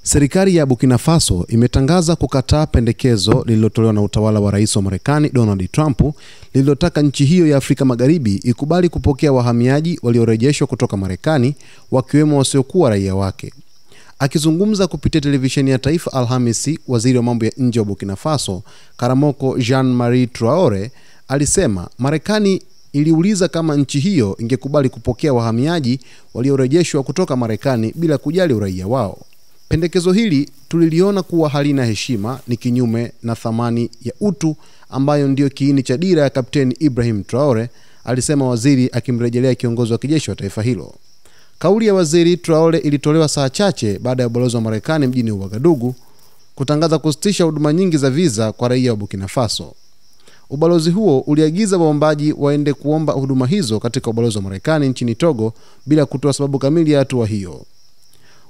Serikali ya Burkina Faso imetangaza kukataa pendekezo lililotolewa na utawala wa Rais wa Marekani Donald Trump lililotaka nchi hiyo ya Afrika Magharibi ikubali kupokea wahamiaji waliorejeshwa kutoka Marekani, wakiwemo wasiokuwa raia wake. Akizungumza kupitia televisheni ya taifa Alhamisi, waziri wa mambo ya nje wa Burkina Faso, Karamoko Jean-Marie Traore, alisema Marekani iliuliza kama nchi hiyo ingekubali kupokea wahamiaji waliorejeshwa kutoka Marekani bila kujali uraia wao. Pendekezo hili tuliliona kuwa halina heshima, ni kinyume na thamani ya utu ambayo ndio kiini cha dira ya Kapteni Ibrahim Traore, alisema waziri akimrejelea kiongozi wa kijeshi wa taifa hilo. Kauli ya waziri Traore ilitolewa saa chache baada ya ubalozi wa Marekani mjini Ouagadougou kutangaza kusitisha huduma nyingi za visa kwa raia wa Burkina Faso. Ubalozi huo uliagiza waombaji waende kuomba huduma hizo katika ubalozi wa Marekani nchini Togo bila kutoa sababu kamili ya hatua hiyo.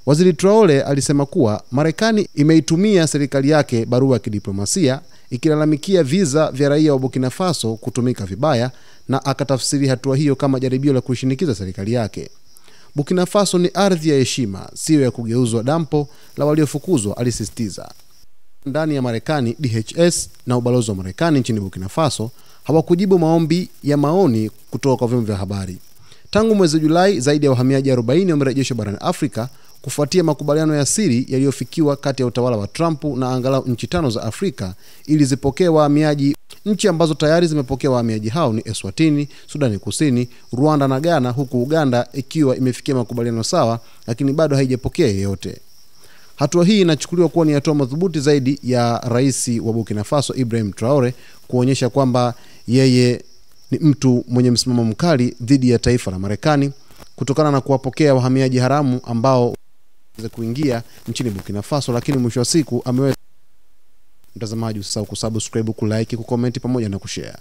Waziri Traore alisema kuwa Marekani imeitumia serikali yake barua ya kidiplomasia ikilalamikia visa vya raia wa Burkina Faso kutumika vibaya, na akatafsiri hatua hiyo kama jaribio la kushinikiza serikali yake. Burkina Faso ni ardhi ya heshima, sio ya kugeuzwa dampo la waliofukuzwa, alisisitiza. Ndani ya Marekani, DHS na ubalozi wa Marekani nchini Burkina Faso hawakujibu maombi ya maoni kutoka kwa vyombo vya habari. Tangu mwezi Julai, zaidi ya wahamiaji 40 wamerejeshwa barani Afrika kufuatia makubaliano ya siri yaliyofikiwa kati ya utawala wa Trump na angalau nchi 5 za Afrika ili zipokee wahamiaji. Nchi ambazo tayari zimepokea wahamiaji hao ni Eswatini, Sudani Kusini, Rwanda na Ghana, huku Uganda ikiwa imefikia makubaliano sawa lakini bado haijapokea yeyote. Hatua hii inachukuliwa kuwa ni hatua madhubuti zaidi ya rais wa Burkina Faso Ibrahim Traore kuonyesha kwamba yeye ni mtu mwenye msimamo mkali dhidi ya taifa la Marekani kutokana na kuwapokea wahamiaji haramu ambao za kuingia nchini Burkina Faso, lakini mwisho wa siku ameweza. Mtazamaji, usisahau kusubscribe, kulike, kucomment pamoja na kushare.